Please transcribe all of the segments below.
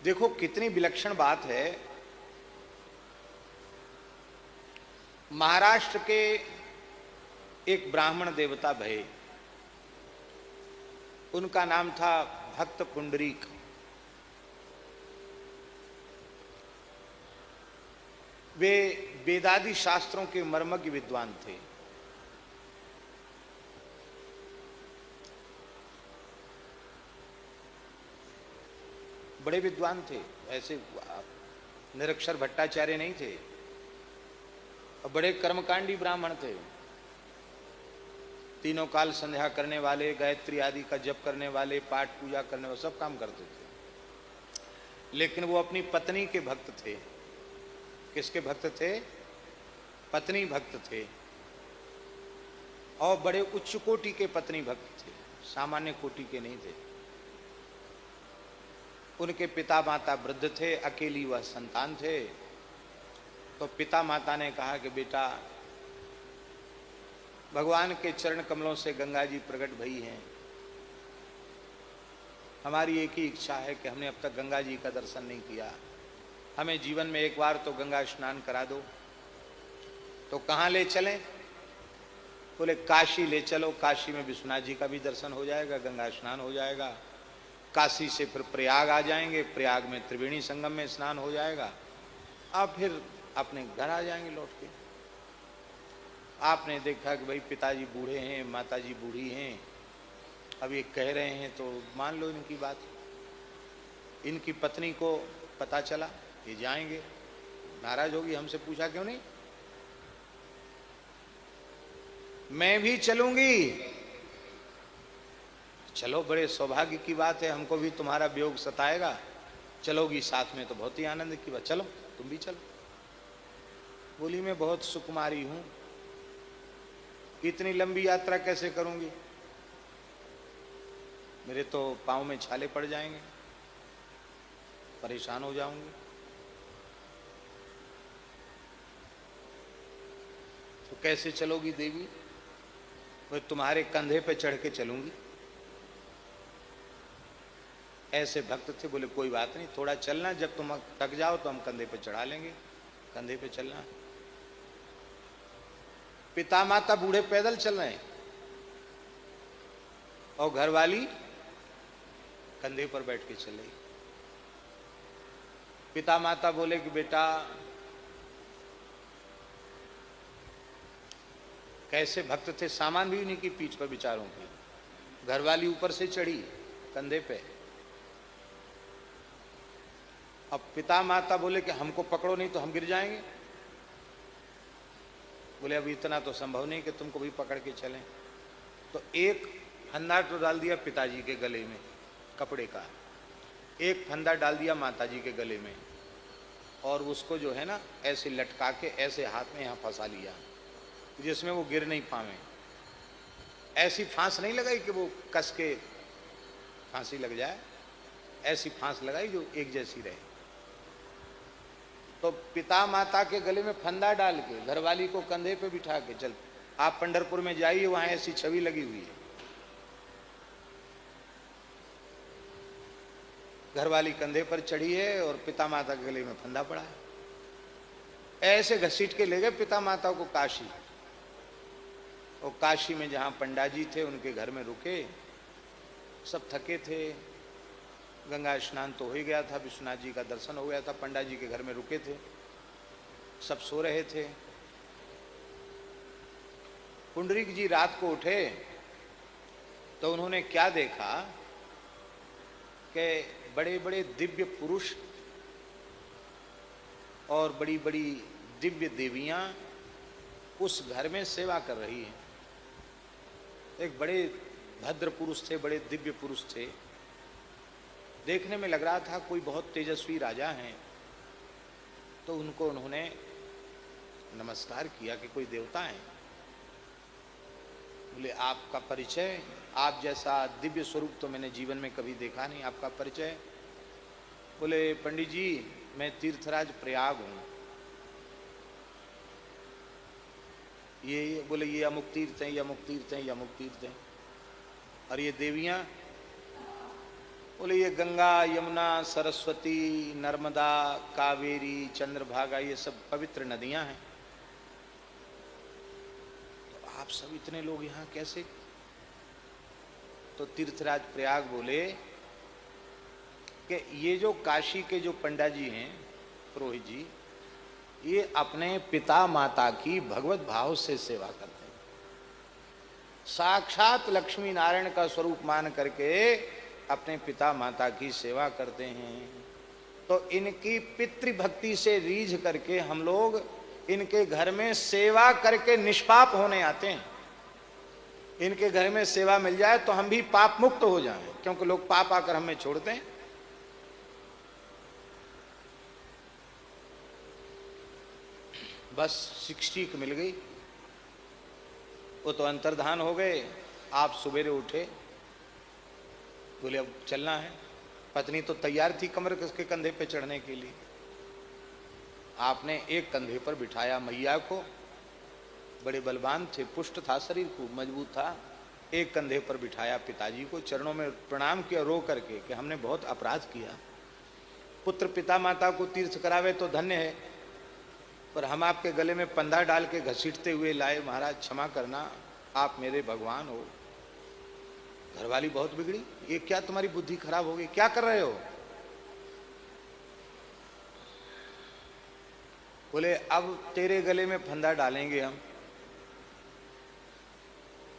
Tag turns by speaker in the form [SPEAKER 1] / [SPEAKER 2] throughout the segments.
[SPEAKER 1] देखो कितनी विलक्षण बात है। महाराष्ट्र के एक ब्राह्मण देवता भये, उनका नाम था भक्त पुंडरीक। वे वेदादि शास्त्रों के मर्मज्ञ विद्वान थे। बड़े विद्वान थे, ऐसे निरक्षर भट्टाचार्य नहीं थे, और बड़े कर्मकांडी ब्राह्मण थे। तीनों काल संध्या करने वाले, गायत्री आदि का जप करने वाले, पाठ पूजा करने वाले, सब काम करते थे। लेकिन वो अपनी पत्नी के भक्त थे। किसके भक्त थे? पत्नी भक्त थे, और बड़े उच्च कोटि के पत्नी भक्त थे, सामान्य कोटि के नहीं थे। उनके पिता माता वृद्ध थे, अकेली वह संतान थे। तो पिता माता ने कहा कि बेटा, भगवान के चरण कमलों से गंगा जी प्रकट भई हैं, हमारी एक ही इच्छा है कि हमने अब तक गंगा जी का दर्शन नहीं किया, हमें जीवन में एक बार तो गंगा स्नान करा दो। तो कहाँ ले चलें? बोले काशी ले चलो, काशी में विश्वनाथ जी का भी दर्शन हो जाएगा, गंगा स्नान हो जाएगा। काशी से फिर प्रयाग आ जाएंगे, प्रयाग में त्रिवेणी संगम में स्नान हो जाएगा, आप फिर अपने घर आ जाएंगे लौट के। आपने देखा कि भाई पिताजी बूढ़े हैं, माताजी बूढ़ी हैं, अब ये कह रहे हैं तो मान लो इनकी बात। इनकी पत्नी को पता चला ये जाएंगे, नाराज होगी, हमसे पूछा क्यों नहीं, मैं भी चलूंगी। चलो, बड़े सौभाग्य की बात है, हमको भी तुम्हारा वियोग सताएगा, चलोगी साथ में तो बहुत ही आनंद की बात, चलो तुम भी चलो। बोली मैं बहुत सुकुमारी हूं, इतनी लंबी यात्रा कैसे करूंगी, मेरे तो पांव में छाले पड़ जाएंगे, परेशान हो जाऊंगी। तो कैसे चलोगी देवी? मैं तुम्हारे कंधे पे चढ़ के चलूंगी। ऐसे भक्त थे। बोले कोई बात नहीं, थोड़ा चलना, जब तुम थक जाओ तो हम कंधे पे चढ़ा लेंगे, कंधे पे चलना। पिता माता बूढ़े पैदल चल रहे हैं और घरवाली कंधे पर बैठ के चल रही। पिता माता बोले कि बेटा, कैसे भक्त थे, सामान भी उन्हीं की पीठ पर बिचारों की, घरवाली ऊपर से चढ़ी कंधे पे। अब पिता माता बोले कि हमको पकड़ो नहीं तो हम गिर जाएंगे। बोले अब इतना तो संभव नहीं कि तुमको भी पकड़ के चलें। तो एक फंदा तो डाल दिया पिताजी के गले में कपड़े का, एक फंदा डाल दिया माताजी के गले में, और उसको जो है ना ऐसे लटका के ऐसे हाथ में यहाँ फंसा लिया जिसमें वो गिर नहीं पावे। ऐसी फांस नहीं लगाई कि वो कस के फांसी लग जाए, ऐसी फांस लगाई जो एक जैसी रहे। तो पिता माता के गले में फंदा डाल के घरवाली को कंधे पे बिठा के चल, आप पंढरपुर में जाइए, वहां ऐसी छवि लगी हुई है, घरवाली कंधे पर चढ़ी है और पिता माता के गले में फंदा पड़ा है। ऐसे घसीट के ले गए पिता माता को काशी, और काशी में जहां पंडा जी थे उनके घर में रुके। सब थके थे, गंगा स्नान तो हो ही गया था, विश्वनाथ जी का दर्शन हो गया था, पंडा जी के घर में रुके थे, सब सो रहे थे। पुंडरीक जी रात को उठे तो उन्होंने क्या देखा कि बड़े बड़े दिव्य पुरुष और बड़ी बड़ी दिव्य देवियां उस घर में सेवा कर रही हैं। एक बड़े भद्र पुरुष थे, बड़े दिव्य पुरुष थे, देखने में लग रहा था कोई बहुत तेजस्वी राजा हैं। तो उनको उन्होंने नमस्कार किया कि कोई देवता हैं। बोले आपका परिचय, आप जैसा दिव्य स्वरूप तो मैंने जीवन में कभी देखा नहीं, आपका परिचय? बोले पंडित जी, मैं तीर्थराज प्रयाग हूँ। ये बोले ये अमुक तीर्थ हैं, ये अमुक तीर्थ हैं, ये अमुक तीर्थ हैं। और ये देवियाँ बोले ये गंगा, यमुना, सरस्वती, नर्मदा, कावेरी, चंद्रभागा ये सब पवित्र नदियां हैं, तो आप सब इतने लोग यहाँ कैसे? तो तीर्थराज प्रयाग बोले कि ये जो काशी के जो पंडा जी हैं, पुरोहित जी, ये अपने पिता माता की भगवत भाव से सेवा करते हैं, साक्षात लक्ष्मी नारायण का स्वरूप मान करके अपने पिता माता की सेवा करते हैं। तो इनकी पितृभक्ति से रीझ करके हम लोग इनके घर में सेवा करके निष्पाप होने आते हैं। इनके घर में सेवा मिल जाए तो हम भी पाप मुक्त हो जाएं, क्योंकि लोग पाप आकर हमें छोड़ते हैं। बस 60 मिल गई, वो तो अंतर्धान हो गए। आप सवेरे उठे, बोले अब चलना है। पत्नी तो तैयार थी कमर के कंधे पे चढ़ने के लिए। आपने एक कंधे पर बिठाया मैया को, बड़े बलवान थे, पुष्ट था शरीर को, मजबूत था। एक कंधे पर बिठाया पिताजी को, चरणों में प्रणाम किया रो करके कि हमने बहुत अपराध किया। पुत्र पिता माता को तीर्थ करावे तो धन्य है, पर हम आपके गले में पंधा डाल के घसीटते हुए लाए, महाराज क्षमा करना, आप मेरे भगवान हो। घरवाली बहुत बिगड़ी, ये क्या तुम्हारी बुद्धि खराब हो गई, क्या कर रहे हो? बोले अब तेरे गले में फंदा डालेंगे हम,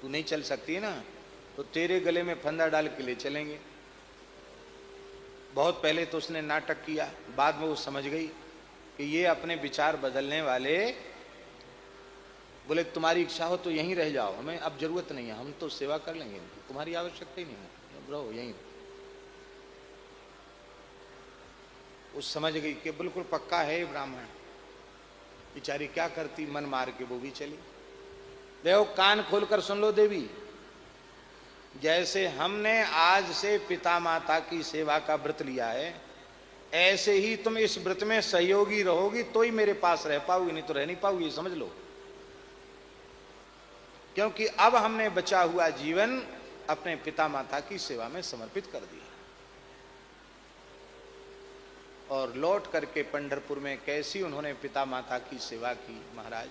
[SPEAKER 1] तू नहीं चल सकती है ना, तो तेरे गले में फंदा डाल के ले चलेंगे। बहुत पहले तो उसने नाटक किया, बाद में वो समझ गई कि ये अपने विचार बदलने वाले। बोले तुम्हारी इच्छा हो तो यहीं रह जाओ, हमें अब जरूरत नहीं है, हम तो सेवा कर लेंगे, तुम्हारी आवश्यकता ही नहीं है, अब रहो यहीं। वो समझ गई कि बिल्कुल पक्का है ब्राह्मण। बेचारी क्या करती, मन मार के वो भी चली। देखो कान खोलकर सुन लो देवी, जैसे हमने आज से पिता माता की सेवा का व्रत लिया है, ऐसे ही तुम इस व्रत में सहयोगी रहोगी तो ही मेरे पास रह पाओगी, नहीं तो रह नहीं पाओगी, समझ लो। क्योंकि अब हमने बचा हुआ जीवन अपने पिता माता की सेवा में समर्पित कर दिया। और लौट करके पंढरपुर में कैसी उन्होंने पिता माता की सेवा की महाराज।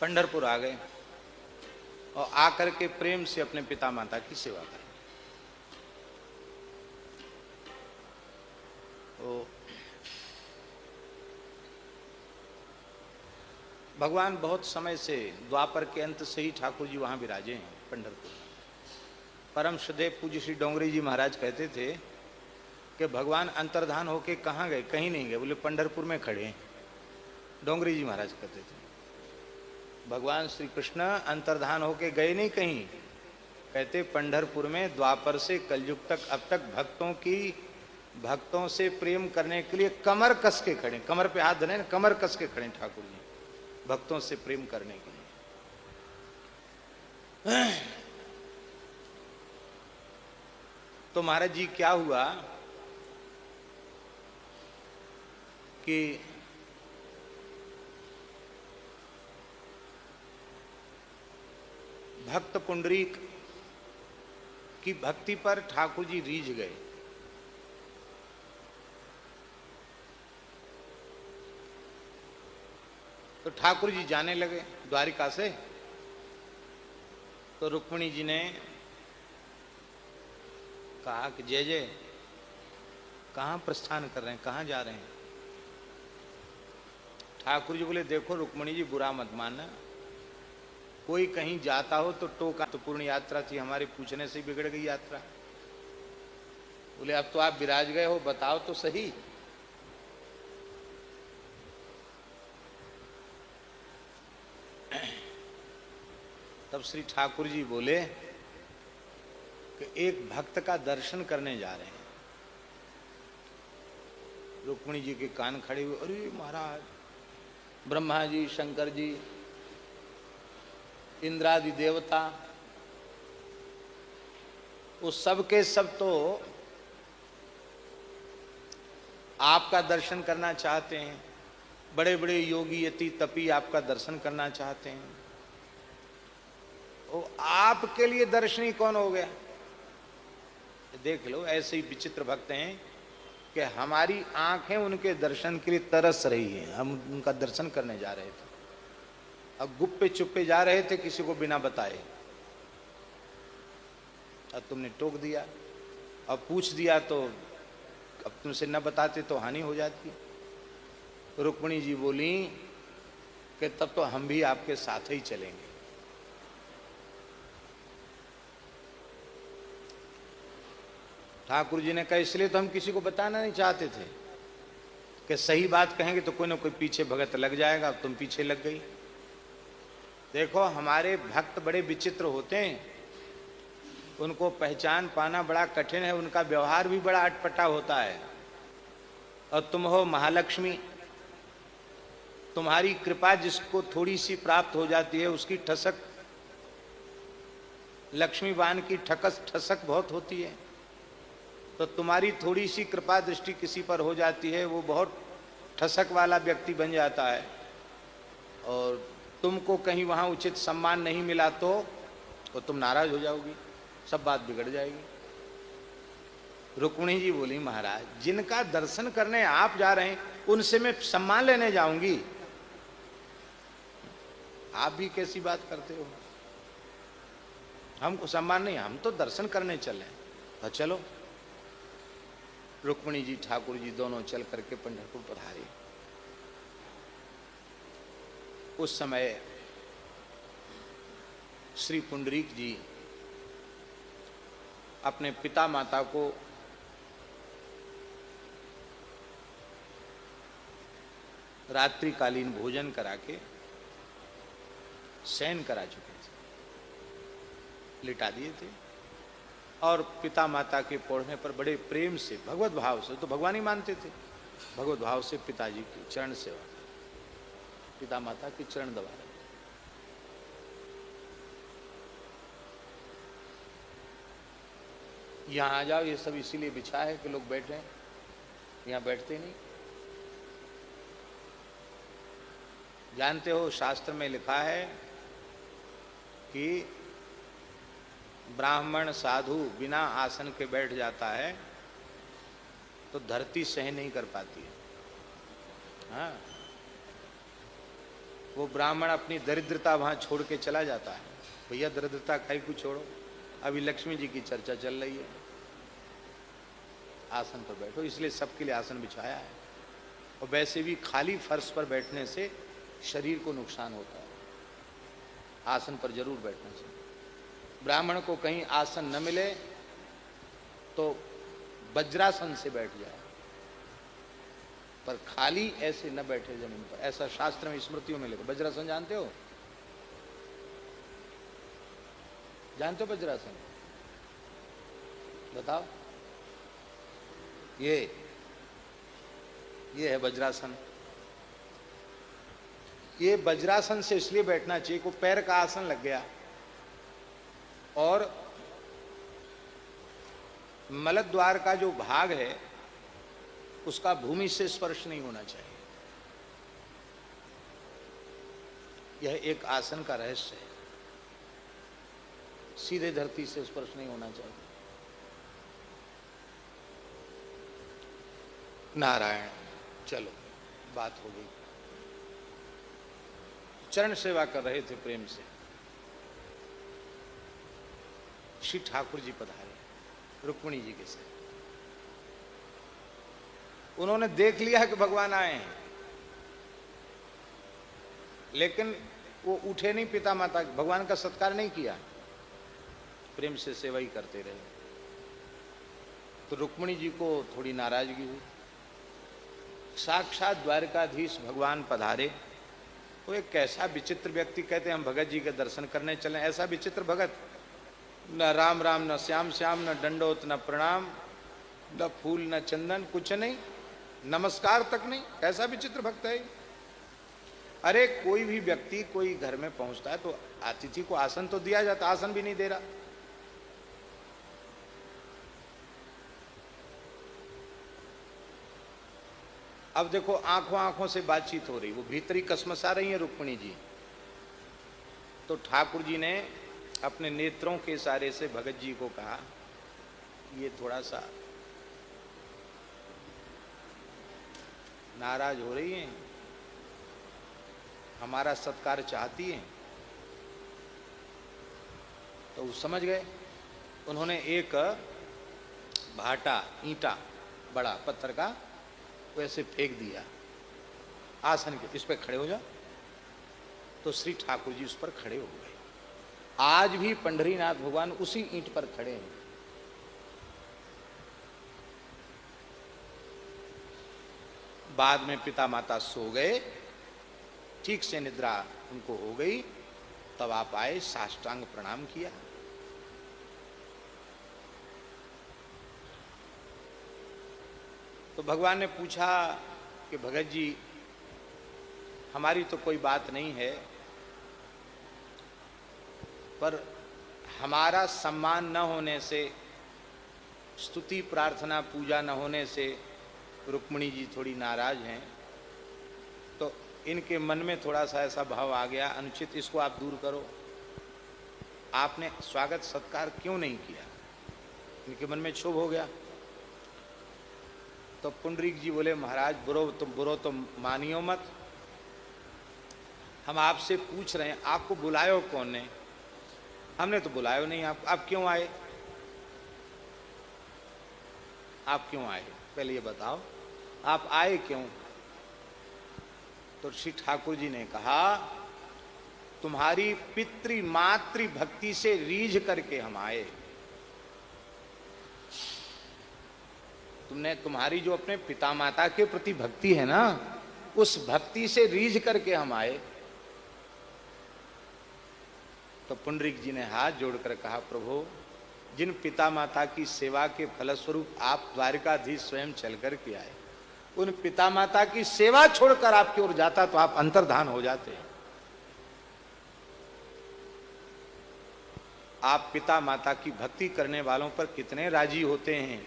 [SPEAKER 1] पंढरपुर आ गए और आकर के प्रेम से अपने पिता माता की सेवा करें। तो भगवान बहुत समय से, द्वापर के अंत से ही ठाकुर जी वहां विराजे हैं पंढरपुर में। परम श्रद्धेय पूज्य श्री डोंगरी जी महाराज कहते थे कि भगवान अंतर्धान होके कहाँ गए? कहीं नहीं गए, बोले पंढरपुर में खड़े हैं। डोंगरी जी महाराज कहते थे भगवान श्री कृष्ण अंतर्धान होके गए नहीं कहीं, कहते पंढरपुर में द्वापर से कलयुग तक अब तक भक्तों से प्रेम करने के लिए कमर कस के खड़े, कमर पे हाथ धरे, कमर कस के खड़े ठाकुर जी भक्तों से प्रेम करने के लिए। तो महाराज जी क्या हुआ कि भक्त पुंडरीक की भक्ति पर ठाकुर जी रीझ गए। तो ठाकुर जी जाने लगे द्वारिका से। तो रुक्मिणी जी ने कहा कि जय जय, कहाँ प्रस्थान कर रहे हैं, कहाँ जा रहे हैं? ठाकुर जी बोले देखो रुक्मिणी जी, बुरा मत मानना, कोई कहीं जाता हो तो टोका, तो पूर्ण यात्रा थी हमारे, पूछने से बिगड़ गई यात्रा। बोले अब तो आप विराज गए हो, बताओ तो सही। तब श्री ठाकुर जी बोले कि एक भक्त का दर्शन करने जा रहे हैं। रुक्मिणी जी के कान खड़े हुए, अरे महाराज, ब्रह्मा जी, शंकर जी, इंद्रादि देवता, वो सब के सब तो आपका दर्शन करना चाहते हैं। बड़े बड़े योगी, यति, तपी आपका दर्शन करना चाहते हैं। वो आपके लिए दर्शनी कौन हो गया? देख लो, ऐसे ही विचित्र भक्त हैं कि हमारी आंखें उनके दर्शन के लिए तरस रही हैं। हम उनका दर्शन करने जा रहे थे, अब गुप्पे चुप्पे जा रहे थे किसी को बिना बताए, अब तुमने टोक दिया, अब पूछ दिया तो अब तुमसे न बताते तो हानि हो जाती। रुक्मिणी जी बोली कि तब तो हम भी आपके साथ ही चलेंगे। ठाकुर जी ने कहा इसलिए तो हम किसी को बताना नहीं चाहते थे कि सही बात कहेंगे तो कोई ना कोई पीछे भगत लग जाएगा, अब तुम पीछे लग गई। देखो हमारे भक्त बड़े विचित्र होते हैं, उनको पहचान पाना बड़ा कठिन है, उनका व्यवहार भी बड़ा अटपटा होता है। और तुम हो महालक्ष्मी, तुम्हारी कृपा जिसको थोड़ी सी प्राप्त हो जाती है उसकी ठसक, लक्ष्मीवान की ठकस ठसक बहुत होती है। तो तुम्हारी थोड़ी सी कृपा दृष्टि किसी पर हो जाती है, वो बहुत ठसक वाला व्यक्ति बन जाता है, और तुमको कहीं वहाँ उचित सम्मान नहीं मिला तो तुम नाराज हो जाओगी, सब बात बिगड़ जाएगी। रुक्मिणी जी बोली महाराज जिनका दर्शन करने आप जा रहे हैं उनसे मैं सम्मान लेने जाऊंगी? आप भी कैसी बात करते हो, हमको सम्मान नहीं, हम तो दर्शन करने चले। तो चलो। रुक्मिणी जी ठाकुर जी दोनों चल करके पंढरपुर पधारे। उस समय श्री पुंडरीक जी अपने पिता माता को रात्रिकालीन भोजन करा के शयन करा चुके थे, लिटा दिए थे, और पिता माता के पढ़ने पर बड़े प्रेम से भगवत भाव से, तो भगवान ही मानते थे, भगवत भाव से पिताजी की चरण सेवा, पिता माता की चरण दबा रहे। यहाँ आ जाओ, ये सब इसीलिए बिछा है कि लोग बैठे, यहाँ बैठते नहीं। जानते हो शास्त्र में लिखा है कि ब्राह्मण साधु बिना आसन के बैठ जाता है तो धरती सहन नहीं कर पाती है। हाँ, वो ब्राह्मण अपनी दरिद्रता वहाँ छोड़ के चला जाता है। भैया दरिद्रता खाई को छोड़ो, अभी लक्ष्मी जी की चर्चा चल रही है, आसन पर बैठो, इसलिए सबके लिए आसन बिछाया है। और वैसे भी खाली फर्श पर बैठने से शरीर को नुकसान होता है, आसन पर जरूर बैठना चाहिए। ब्राह्मण को कहीं आसन न मिले तो वज्रासन से बैठ जाए, पर खाली ऐसे न बैठे जमीन पर, ऐसा शास्त्र में स्मृतियों में लिखा। वज्रासन जानते हो? जानते हो वज्रासन? बताओ। ये है वज्रासन। ये वज्रासन से इसलिए बैठना चाहिए को पैर का आसन लग गया और मलद्वार का जो भाग है उसका भूमि से स्पर्श नहीं होना चाहिए। यह एक आसन का रहस्य है, सीधे धरती से स्पर्श नहीं होना चाहिए। नारायण, चलो बात हो गई। चरण सेवा कर रहे थे प्रेम से, श्री ठाकुर जी पधारे रुक्मिणी जी के साथ। उन्होंने देख लिया कि भगवान आए हैं, लेकिन वो उठे नहीं, पिता माता भगवान का सत्कार नहीं किया, प्रेम से सेवा ही करते रहे। तो रुक्मिणी जी को थोड़ी नाराजगी हुई। साक्षात द्वारकाधीश भगवान पधारे, वो एक कैसा विचित्र व्यक्ति, कहते हैं हम भगत जी के दर्शन करने चले, ऐसा विचित्र भगत, न राम राम न श्याम श्याम, न दंडोत न प्रणाम, न फूल न चंदन, कुछ नहीं, नमस्कार तक नहीं, कैसा विचित्र भक्त है। अरे कोई भी व्यक्ति कोई घर में पहुंचता है तो अतिथि को आसन तो दिया जाता, आसन भी नहीं दे रहा। अब देखो आंखों आंखों से बातचीत हो रही, वो भीतरी कसमसा रही है रुक्मिणी जी। तो ठाकुर जी ने अपने नेत्रों के इशारे से भगत जी को कहा, ये थोड़ा सा नाराज हो रही हैं, हमारा सत्कार चाहती हैं। तो वो समझ गए। उन्होंने एक भाटा ईंटा बड़ा पत्थर का वैसे फेंक दिया आसन के, इस पर खड़े हो जाओ। तो श्री ठाकुर जी उस पर खड़े हो गए। आज भी पंढरीनाथ भगवान उसी ईंट पर खड़े हैं। बाद में पिता माता सो गए, ठीक से निद्रा उनको हो गई, तब आप आए, साष्टांग प्रणाम किया। तो भगवान ने पूछा कि भगत जी, हमारी तो कोई बात नहीं है, पर हमारा सम्मान न होने से, स्तुति प्रार्थना पूजा न होने से रुक्मिणी जी थोड़ी नाराज हैं। तो इनके मन में थोड़ा सा ऐसा भाव आ गया अनुचित, इसको आप दूर करो। आपने स्वागत सत्कार क्यों नहीं किया? इनके मन में क्षोभ हो गया। तो पुंडरीक जी बोले, महाराज बुरो तो मानियो मत, हम आपसे पूछ रहे हैं आपको बुलायो कौन ने? हमने तो बुलायो नहीं आपको, आप क्यों आए? आप क्यों आए पहले ये बताओ, आप आए क्यों? तो श्री ठाकुर जी ने कहा, तुम्हारी पितृ मातृ भक्ति से रीझ करके हम आए। तुम्हारी जो अपने पिता माता के प्रति भक्ति है ना, उस भक्ति से रीझ करके हम आए। तो पुंडरीक जी ने हाथ जोड़कर कहा, प्रभु, जिन पिता माता की सेवा के फलस्वरूप आप द्वारिकाधीश स्वयं चल कर के आए, उन पिता माता की सेवा छोड़कर आपकी ओर जाता तो आप अंतर्धान हो जाते। आप पिता माता की भक्ति करने वालों पर कितने राजी होते हैं,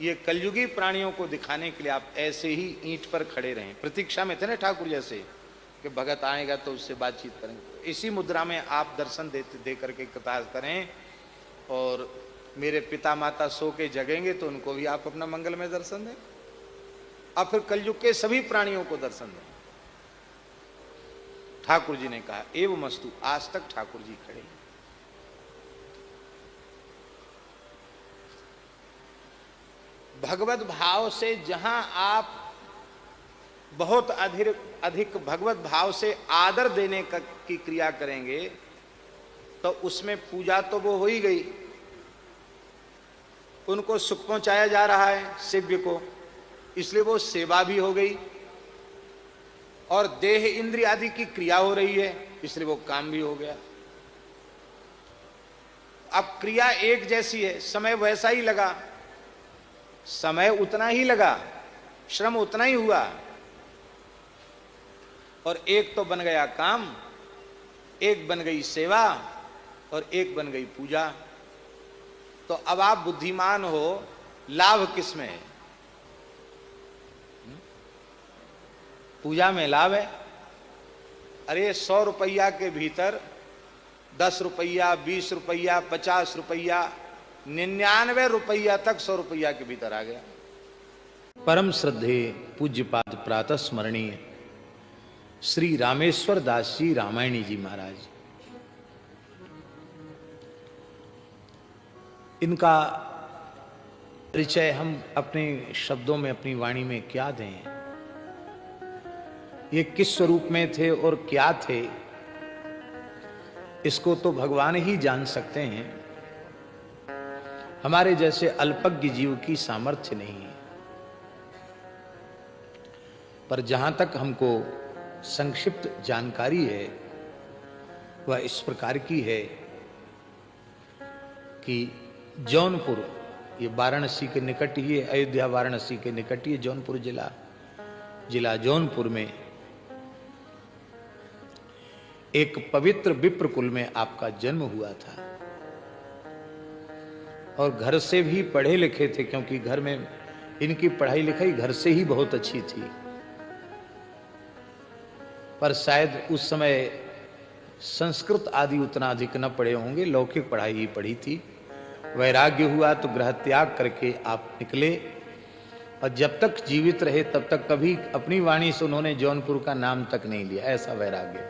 [SPEAKER 1] ये कलयुगी प्राणियों को दिखाने के लिए आप ऐसे ही ईंट पर खड़े रहें। प्रतीक्षा में थे ना ठाकुर जैसे कि भगत आएगा तो उससे बातचीत करेंगे। इसी मुद्रा में आप दर्शन दे करके कृतार्थ करें, और मेरे पिता माता सो के जगेंगे तो उनको भी आप अपना मंगल में दर्शन दें, और फिर कलयुग के सभी प्राणियों को दर्शन दें। ठाकुर जी ने कहा, एवं मस्तु। आज तक ठाकुर जी खड़े हैं। भगवत भाव से जहां आप बहुत अधिक भगवत भाव से आदर देने की क्रिया करेंगे, तो उसमें पूजा तो वो हो ही गई, उनको सुख पहुंचाया जा रहा है सेव्य को, इसलिए वो सेवा भी हो गई, और देह इंद्रिय आदि की क्रिया हो रही है, इसलिए वो काम भी हो गया। अब क्रिया एक जैसी है, समय वैसा ही लगा, समय उतना ही लगा, श्रम उतना ही हुआ, और एक तो बन गया काम, एक बन गई सेवा, और एक बन गई पूजा। तो अब आप बुद्धिमान हो, लाभ किस में है? पूजा में लाभ है। अरे 100 रुपया के भीतर 10 रुपया, 20 रुपया, 50 रुपया, 99 रुपया तक 100 रुपया के भीतर आ गया। परम श्रद्धे पूज्यपाद प्रातः स्मरणीय श्री रामेश्वर दास जी रामायणी जी महाराज, इनका परिचय हम अपने शब्दों में, अपनी वाणी में क्या दें? ये किस स्वरूप में थे और क्या थे, इसको तो भगवान ही जान सकते हैं। हमारे जैसे अल्पज्ञ जीव की सामर्थ्य नहीं है। पर जहां तक हमको संक्षिप्त जानकारी है वह इस प्रकार की है कि जौनपुर, ये वाराणसी के निकट ही है, अयोध्या वाराणसी के निकट ही जौनपुर जिला जौनपुर में एक पवित्र विप्र कुल में आपका जन्म हुआ था, और घर से भी पढ़े लिखे थे, क्योंकि घर में इनकी पढ़ाई लिखाई घर से ही बहुत अच्छी थी। पर शायद उस समय संस्कृत आदि उतना अधिक न पढ़े होंगे, लौकिक पढ़ाई ही पढ़ी थी। वैराग्य हुआ तो गृह त्याग करके आप निकले, और जब तक जीवित रहे तब तक कभी अपनी वाणी से उन्होंने जौनपुर का नाम तक नहीं लिया। ऐसा वैराग्य,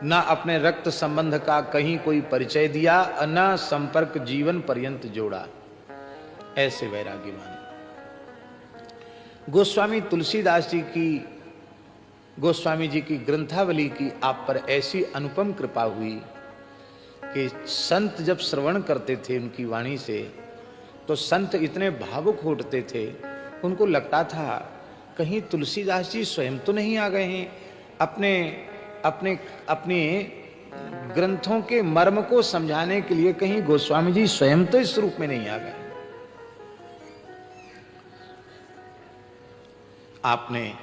[SPEAKER 1] न अपने रक्त संबंध का कहीं कोई परिचय दिया, न संपर्क जीवन पर्यंत जोड़ा। ऐसे वैराग्यवान गोस्वामी तुलसीदास जी की, गोस्वामी जी की ग्रंथावली की आप पर ऐसी अनुपम कृपा हुई कि संत जब श्रवण करते थे उनकी वाणी से, तो संत इतने भावुक हो उठते थे, उनको लगता था कहीं तुलसीदास जी स्वयं तो नहीं आ गए हैं, अपने अपने अपने ग्रंथों के मर्म को समझाने के लिए कहीं गोस्वामी जी स्वयं तो इस रूप में नहीं आ गए। आपने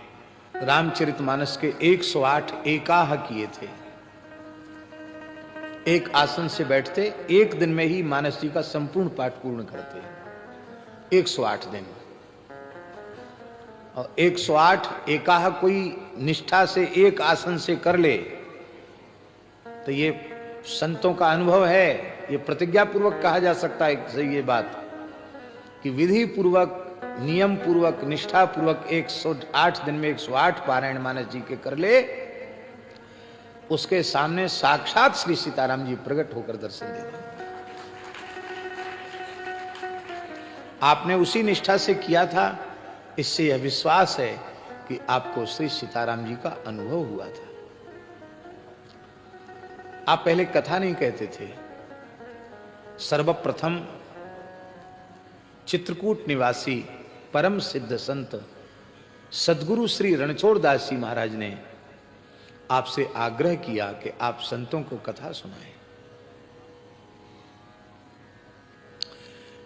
[SPEAKER 1] रामचरितमानस के 108 एकाह किए थे। एक आसन से बैठते, एक दिन में ही मानस जी का संपूर्ण पाठ पूर्ण करते, 108 दिन। और 108 एकाह कोई निष्ठा से एक आसन से कर ले तो ये संतों का अनुभव है, ये प्रतिज्ञा पूर्वक कहा जा सकता है। सही ये बात कि विधि पूर्वक, नियम पूर्वक, निष्ठा पूर्वक 108 दिन में 108 पारायण मानस जी के कर ले, उसके सामने साक्षात श्री सीताराम जी प्रकट होकर दर्शन दे रहे। आपने उसी निष्ठा से किया था, इससे यह विश्वास है कि आपको श्री सीताराम जी का अनुभव हुआ था। आप पहले कथा नहीं कहते थे। सर्वप्रथम चित्रकूट निवासी परम सिद्ध संत सद्गुरु श्री रणछोड़ दास जी महाराज ने आपसे आग्रह किया कि आप संतों को कथा सुनाएं।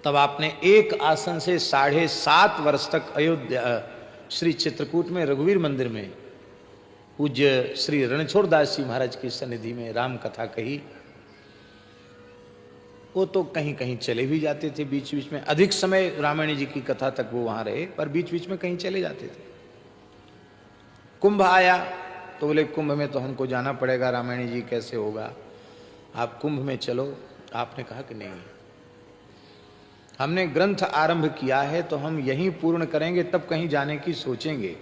[SPEAKER 1] तब आपने एक आसन से 7.5 वर्ष तक अयोध्या श्री चित्रकूट में रघुवीर मंदिर में पूज्य श्री रणछोड़ दास जी महाराज की सन्निधि में राम कथा कही। वो तो कहीं कहीं चले भी जाते थे, बीच बीच में अधिक समय रामायण जी की कथा तक वो वहां रहे, पर बीच बीच में कहीं चले जाते थे। कुंभ आया तो बोले कुंभ में तो हमको जाना पड़ेगा, रामायण जी कैसे होगा, आप कुंभ में चलो। आपने कहा कि नहीं, हमने ग्रंथ आरंभ किया है तो हम यहीं पूर्ण करेंगे, तब कहीं जाने की सोचेंगे,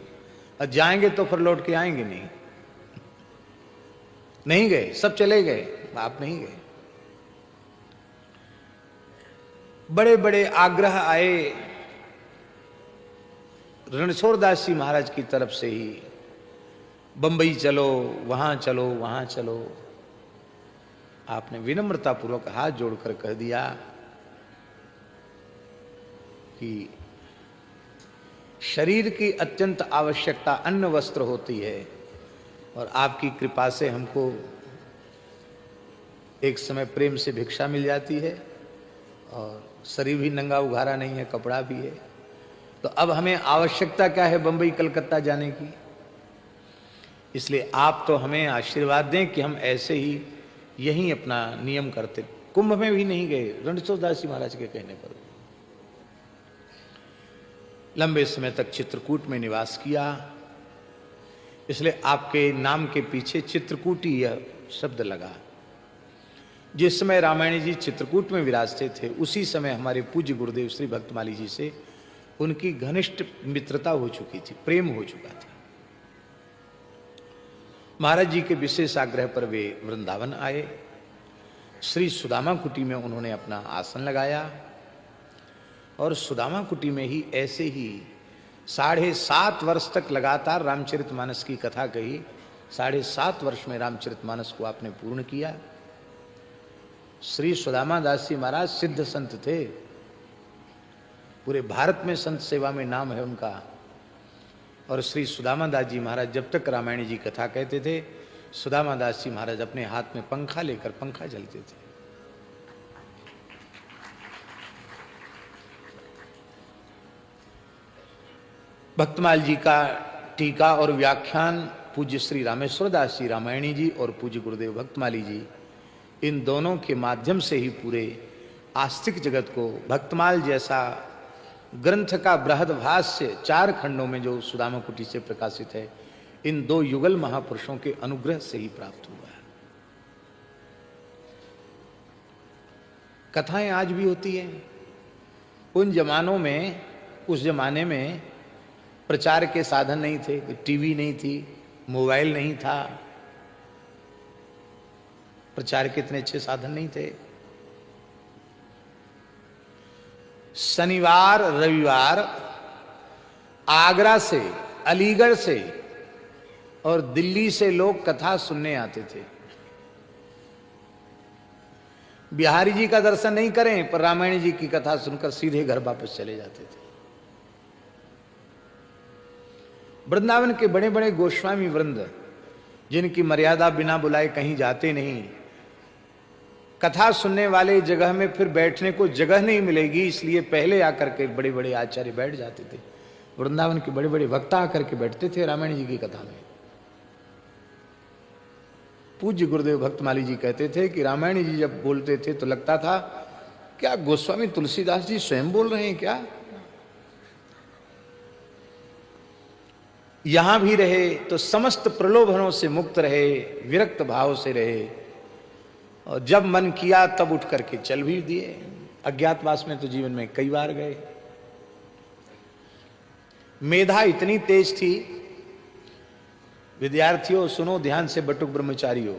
[SPEAKER 1] और जाएंगे तो फिर लौट के आएंगे नहीं। नहीं गए, सब चले गए, आप नहीं गए। बड़े बड़े आग्रह आए रणछोड़ दास जी महाराज की तरफ से ही, बंबई चलो, वहां चलो, वहां चलो। आपने विनम्रता पूर्वक हाथ जोड़कर कह दिया कि शरीर की अत्यंत आवश्यकता अन्न वस्त्र होती है, और आपकी कृपा से हमको एक समय प्रेम से भिक्षा मिल जाती है, और शरीर भी नंगा उघारा नहीं है, कपड़ा भी है। तो अब हमें आवश्यकता क्या है बंबई कलकत्ता जाने की? इसलिए आप तो हमें आशीर्वाद दें कि हम ऐसे ही यहीं अपना नियम करते। कुंभ में भी नहीं गए रणछोड़ दास जी महाराज के कहने पर। लंबे समय तक चित्रकूट में निवास किया, इसलिए आपके नाम के पीछे चित्रकूटी यह शब्द लगा। जिस समय रामायण जी चित्रकूट में विराजते थे, उसी समय हमारे पूज्य गुरुदेव श्री भक्तमाली जी से उनकी घनिष्ठ मित्रता हो चुकी थी, प्रेम हो चुका था। महाराज जी के विशेष आग्रह पर वे वृंदावन आए। श्री सुदामा कुटी में उन्होंने अपना आसन लगाया, और सुदामा कुटी में ही ऐसे ही 7.5 वर्ष तक लगातार रामचरितमानस की कथा कही। 7.5 वर्ष में रामचरितमानस को आपने पूर्ण किया। श्री सुदामा दास जी महाराज सिद्ध संत थे, पूरे भारत में संत सेवा में नाम है उनका। और श्री सुदामा दास जी महाराज जब तक रामायण जी कथा कहते थे, सुदामा दास जी महाराज अपने हाथ में पंखा लेकर पंखा जलते थे। भक्तमाल जी का टीका और व्याख्यान पूज्य श्री रामेश्वर दास जी रामायणी जी और पूज्य गुरुदेव भक्तमाली जी, इन दोनों के माध्यम से ही पूरे आस्तिक जगत को भक्तमाल जैसा ग्रंथ का बृहद भाष्य 4 खंडों में जो सुदामा कुटी से प्रकाशित है, इन 2 युगल महापुरुषों के अनुग्रह से ही प्राप्त हुआ है। कथाएं आज भी होती हैं। उन जमानों में, उस जमाने में प्रचार के साधन नहीं थे, टीवी नहीं थी, मोबाइल नहीं था, प्रचार के इतने अच्छे साधन नहीं थे। शनिवार रविवार आगरा से, अलीगढ़ से और दिल्ली से लोग कथा सुनने आते थे। बिहारी जी का दर्शन नहीं करें पर रामायण जी की कथा सुनकर सीधे घर वापस चले जाते थे। वृंदावन के बड़े बड़े गोस्वामी वृंद, जिनकी मर्यादा बिना बुलाए कहीं जाते नहीं, कथा सुनने वाले जगह में फिर बैठने को जगह नहीं मिलेगी, इसलिए पहले आकर के बड़े बड़े आचार्य बैठ जाते थे। वृंदावन के बड़े बड़े वक्ता आकर के बैठते थे रामायण जी की कथा में। पूज्य गुरुदेव भक्तमाली जी कहते थे कि रामायण जी जब बोलते थे तो लगता था क्या गोस्वामी तुलसीदास जी स्वयं बोल रहे हैं क्या। यहां भी रहे तो समस्त प्रलोभनों से मुक्त रहे, विरक्त भाव से रहे, और जब मन किया तब उठ करके चल भी दिए। अज्ञातवास में तो जीवन में कई बार गए। मेधा इतनी तेज थी, विद्यार्थियों सुनो ध्यान से, बटुक ब्रह्मचारियों,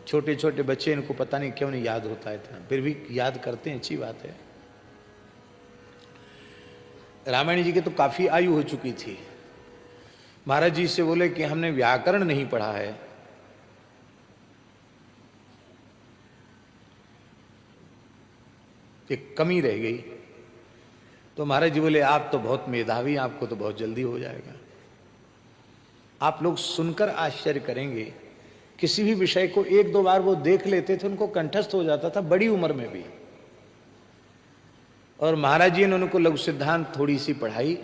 [SPEAKER 1] छोटे छोटे बच्चे, इनको पता नहीं क्यों नहीं याद होता इतना, फिर भी याद करते हैं, अच्छी बात है। रामायण जी की तो काफी आयु हो चुकी थी। महाराज जी से बोले कि हमने व्याकरण नहीं पढ़ा है, एक कमी रह गई। तो महाराज जी बोले आप तो बहुत मेधावी, आपको तो बहुत जल्दी हो जाएगा। आप लोग सुनकर आश्चर्य करेंगे, किसी भी विषय को एक दो बार वो देख लेते थे, उनको कंठस्थ हो जाता था, बड़ी उम्र में भी। और महाराज जी ने उनको लघु सिद्धांत थोड़ी सी पढ़ाई,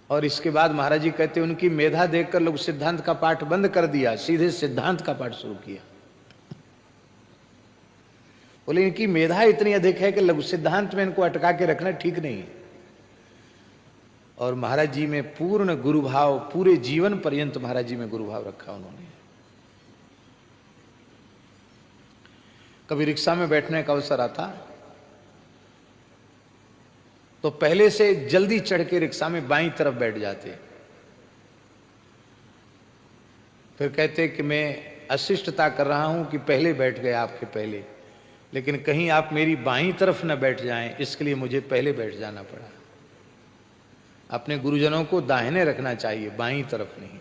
[SPEAKER 1] और इसके बाद महाराज जी कहते उनकी मेधा देखकर लघु सिद्धांत का पाठ बंद कर दिया, सीधे सिद्धांत का पाठ शुरू किया। बोले इनकी मेधा इतनी अधिक है कि लघु सिद्धांत में इनको अटका के रखना ठीक नहीं। और महाराज जी में पूर्ण गुरु भाव, पूरे जीवन पर्यंत महाराज जी में गुरु भाव रखा उन्होंने। कभी रिक्शा में बैठने का अवसर आता तो पहले से जल्दी चढ़ के रिक्शा में बाईं तरफ बैठ जाते, फिर कहते कि मैं अशिष्टता कर रहा हूं कि पहले बैठ गए आपके पहले, लेकिन कहीं आप मेरी बाईं तरफ न बैठ जाएं, इसके लिए मुझे पहले बैठ जाना पड़ा। अपने गुरुजनों को दाहिने रखना चाहिए, बाईं तरफ नहीं।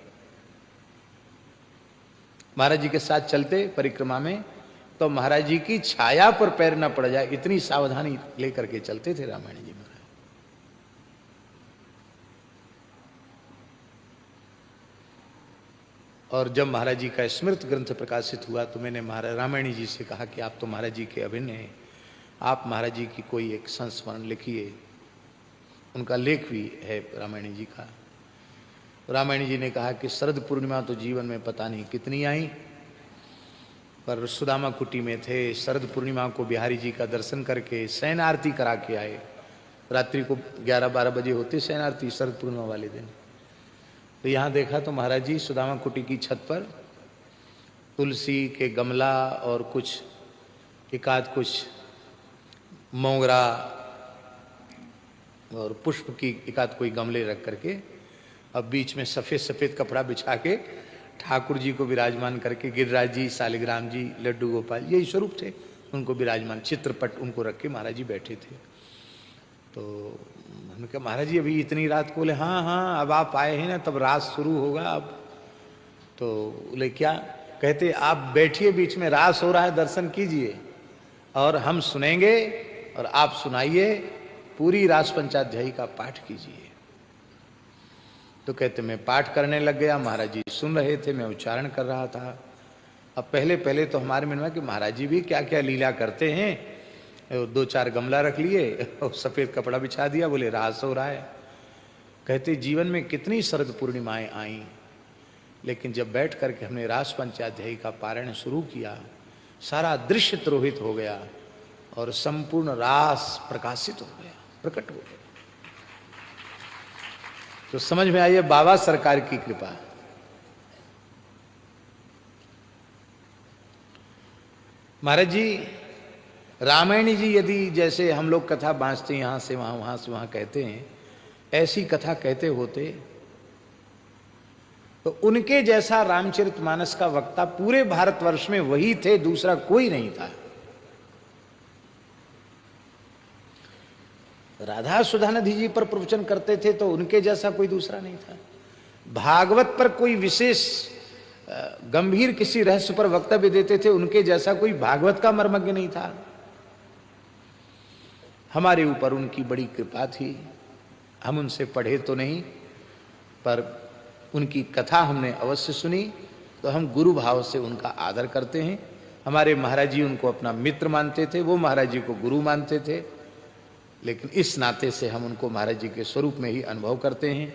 [SPEAKER 1] महाराज जी के साथ चलते परिक्रमा में तो महाराज जी की छाया पर पैर न पड़ जाए, इतनी सावधानी लेकर के चलते थे रामायण जी महाराज। और जब महाराज जी का स्मृत ग्रंथ प्रकाशित हुआ तो मैंने महाराज रामायणी जी से कहा कि आप तो महाराज जी के अभिन्न हैं, आप महाराज जी की कोई एक संस्मरण लिखिए। उनका लेख भी है रामायणी जी का। रामायणी जी ने कहा कि शरद पूर्णिमा तो जीवन में पता नहीं कितनी आई, पर सुदामा कुटी में थे, शरद पूर्णिमा को बिहारी जी का दर्शन करके शयन आरती करा के आए। रात्रि को 11-12 बजे होती शयन आरती शरद पूर्णिमा वाले दिन। तो यहाँ देखा तो महाराज जी सुदामा कुटी की छत पर तुलसी के गमला और कुछ एकाध कुछ मोगरा और पुष्प की एकाध कोई गमले रख करके, अब बीच में सफ़ेद सफ़ेद कपड़ा बिछा के ठाकुर जी को विराजमान करके, गिरिराज जी, शालिग्राम जी, लड्डू गोपाल यही स्वरूप थे, उनको विराजमान चित्रपट उनको रख के महाराज जी बैठे थे। तो हमने कहा महाराज जी अभी इतनी रात को? बोले हाँ हाँ अब आप आए हैं ना, तब रात शुरू होगा अब। तो बोले क्या? कहते आप बैठिए, बीच में रास हो रहा है, दर्शन कीजिए और हम सुनेंगे और आप सुनाइए, पूरी रास पंचाध्यायी का पाठ कीजिए। तो कहते मैं पाठ करने लग गया, महाराज जी सुन रहे थे, मैं उच्चारण कर रहा था। अब पहले पहले तो हमारे मन में कि महाराज जी भी क्या क्या लीला करते हैं, 2-4 गमला रख लिए और सफ़ेद कपड़ा बिछा दिया, बोले रास हो रहा है। कहते जीवन में कितनी शरद पूर्णिमाएं आई, लेकिन जब बैठ करके हमने रास पंचाध्यायी का पारायण शुरू किया, सारा दृश्य तिरोहित हो गया और संपूर्ण रास प्रकाशित हो गया, प्रकट हो गया। तो समझ में आइए बाबा सरकार की कृपा। महाराज जी, रामायण जी यदि जैसे हम लोग कथा बाँचते यहाँ से वहाँ, वहाँ से वहाँ कहते हैं, ऐसी कथा कहते होते तो उनके जैसा रामचरितमानस का वक्ता पूरे भारतवर्ष में वही थे, दूसरा कोई नहीं था। राधा सुधानंद जी पर प्रवचन करते थे तो उनके जैसा कोई दूसरा नहीं था। भागवत पर कोई विशेष गंभीर किसी रहस्य पर वक्तव्य देते थे, उनके जैसा कोई भागवत का मर्मज्ञ नहीं था। हमारे ऊपर उनकी बड़ी कृपा थी। हम उनसे पढ़े तो नहीं, पर उनकी कथा हमने अवश्य सुनी, तो हम गुरु भाव से उनका आदर करते हैं। हमारे महाराज जी उनको अपना मित्र मानते थे, वो महाराज जी को गुरु मानते थे, लेकिन इस नाते से हम उनको महाराज जी के स्वरूप में ही अनुभव करते हैं।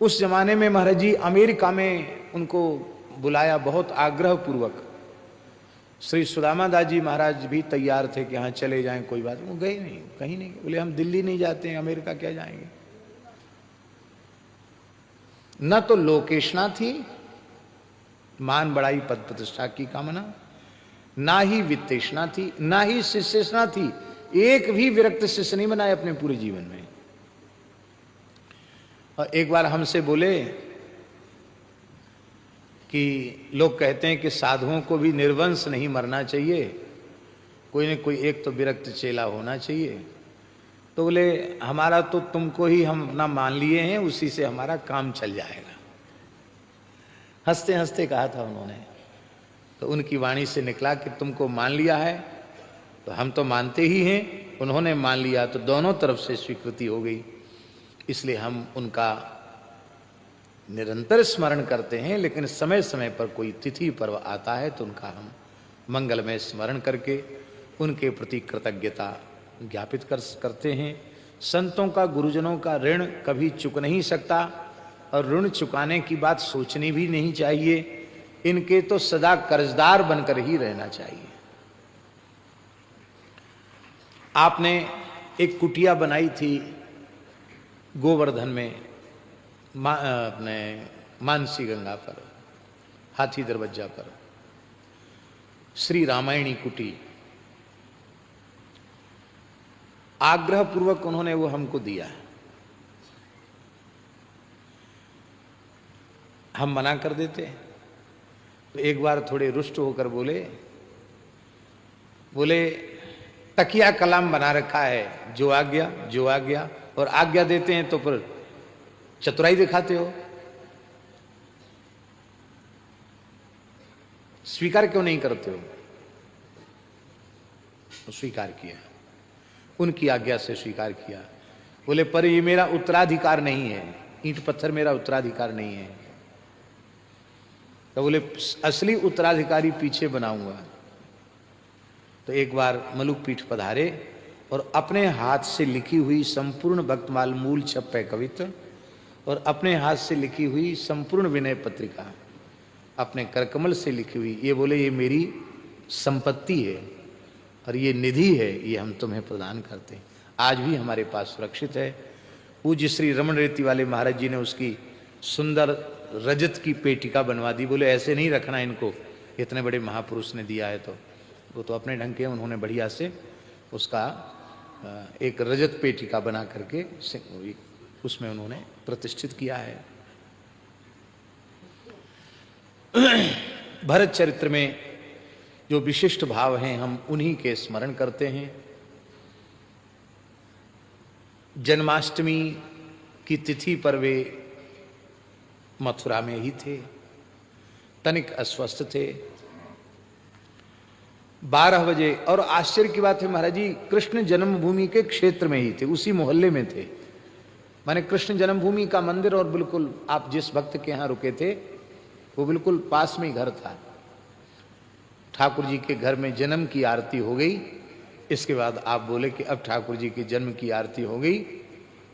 [SPEAKER 1] उस जमाने में महाराज जी अमेरिका में उनको बुलाया बहुत आग्रह पूर्वक। श्री सुदामा दास जी महाराज भी तैयार थे कि हाँ चले जाएं, कोई बात नहीं। वो गए नहीं, कहीं नहीं। बोले हम दिल्ली नहीं जाते हैं, अमेरिका क्या जाएंगे। न तो लोकेशना थी, मान बड़ाई पद प्रतिष्ठा की कामना, ना ही वित्तेषणा थी, ना ही शिष्येषणा थी। एक भी विरक्त शिष्य नहीं बनाए अपने पूरे जीवन में। और एक बार हमसे बोले कि लोग कहते हैं कि साधुओं को भी निर्वंश नहीं मरना चाहिए, कोई न कोई एक तो विरक्त चेला होना चाहिए। तो बोले हमारा तो तुमको ही हम अपना मान लिए हैं, उसी से हमारा काम चल जाएगा। हंसते हंसते कहा था उन्होंने। तो उनकी वाणी से निकला कि तुमको मान लिया है तो हम तो मानते ही हैं, उन्होंने मान लिया तो दोनों तरफ से स्वीकृति हो गई। इसलिए हम उनका निरंतर स्मरण करते हैं, लेकिन समय समय पर कोई तिथि पर्व आता है तो उनका हम मंगलमय स्मरण करके उनके प्रति कृतज्ञता ज्ञापित करते हैं। संतों का, गुरुजनों का ऋण कभी चुक नहीं सकता, और ऋण चुकाने की बात सोचनी भी नहीं चाहिए। इनके तो सदा कर्जदार बनकर ही रहना चाहिए। आपने एक कुटिया बनाई थी गोवर्धन में, अपने मानसी गंगा पर, हाथी दरवाजा पर, श्री रामायणी कुटी। आग्रह पूर्वक उन्होंने वो हमको दिया है। हम मना कर देते। तो एक बार थोड़े रुष्ट होकर बोले तकिया कलाम बना रखा है, जो आ गया जो आ गया, और आज्ञा देते हैं तो फिर चतुराई दिखाते हो। स्वीकार क्यों नहीं करते हो? तो स्वीकार किया, उनकी आज्ञा से स्वीकार किया। बोले पर ये मेरा उत्तराधिकार नहीं है, ईंट पत्थर मेरा उत्तराधिकार नहीं है। तो बोले असली उत्तराधिकारी पीछे बनाऊंगा। तो एक बार मलुक पीठ पधारे और अपने हाथ से लिखी हुई संपूर्ण भक्तमाल मूल छप्पे कवित्व और अपने हाथ से लिखी हुई संपूर्ण विनय पत्रिका अपने करकमल से लिखी हुई, ये बोले ये मेरी संपत्ति है और ये निधि है, ये हम तुम्हें प्रदान करते हैं। आज भी हमारे पास सुरक्षित है। पूज्य श्री रमण रेती वाले महाराज जी ने उसकी सुंदर रजत की पेटिका बनवा दी। बोले ऐसे नहीं रखना इनको, इतने बड़े महापुरुष ने दिया है। तो वो तो अपने ढंग के उन्होंने बढ़िया से उसका एक रजत पेटिका बना करके उसमें उन्होंने प्रतिष्ठित किया है। भरत चरित्र में जो विशिष्ट भाव हैं हम उन्हीं के स्मरण करते हैं। जन्माष्टमी की तिथि पर वे मथुरा में ही थे, तनिक अस्वस्थ थे। 12 बजे, और आश्चर्य की बात है महाराज जी कृष्ण जन्मभूमि के क्षेत्र में ही थे, उसी मोहल्ले में थे। माने कृष्ण जन्मभूमि का मंदिर और बिल्कुल आप जिस भक्त के यहाँ रुके थे वो बिल्कुल पास में ही घर था। ठाकुर जी के घर में जन्म की आरती हो गई। इसके बाद आप बोले कि अब ठाकुर जी के जन्म की आरती हो गई,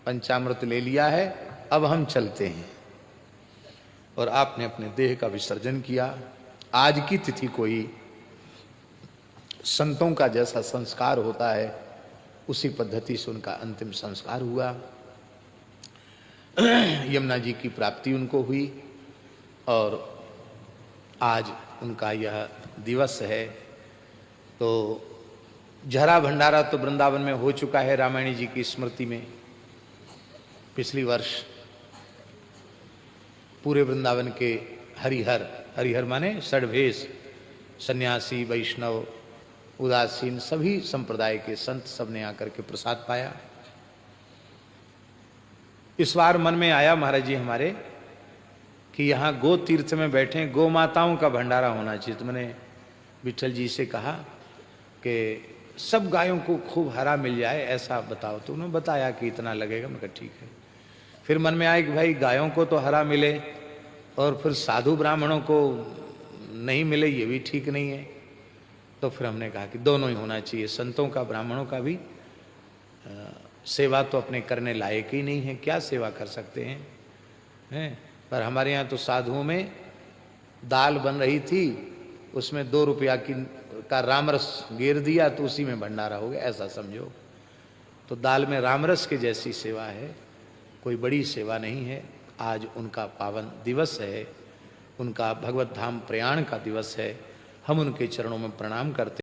[SPEAKER 1] पंचामृत ले लिया है, अब हम चलते हैं। और आपने अपने देह का विसर्जन किया। आज की तिथि को ही संतों का जैसा संस्कार होता है उसी पद्धति से उनका अंतिम संस्कार हुआ। यमुना जी की प्राप्ति उनको हुई और आज उनका यह दिवस है। तो झरा भंडारा तो वृंदावन में हो चुका है रामायणी जी की स्मृति में। पिछली वर्ष पूरे वृंदावन के हरिहर, हरिहर माने षड्भेश, सन्यासी, वैष्णव, उदासीन, सभी संप्रदाय के संत सब ने आकर के प्रसाद पाया। इस बार मन में आया महाराज जी हमारे कि यहाँ गो तीर्थ में बैठे, गो माताओं का भंडारा होना चाहिए। तो मैंने विठल जी से कहा कि सब गायों को खूब हरा मिल जाए ऐसा बताओ। तो उन्होंने बताया कि इतना लगेगा। मैं कहा ठीक है। फिर मन में आया कि भाई गायों को तो हरा मिले और फिर साधु ब्राह्मणों को नहीं मिले, ये भी ठीक नहीं है। तो फिर हमने कहा कि दोनों ही होना चाहिए, संतों का ब्राह्मणों का भी। सेवा तो अपने करने लायक ही नहीं है, क्या सेवा कर सकते हैं। पर हमारे यहाँ तो साधुओं में दाल बन रही थी, उसमें 2 रुपया का रामरस गिर दिया तो उसी में भंडारा हो गया, ऐसा समझो। तो दाल में रामरस के जैसी सेवा है, कोई बड़ी सेवा नहीं है। आज उनका पावन दिवस है, उनका भगवत धाम प्रयाण का दिवस है। हम उनके चरणों में प्रणाम करते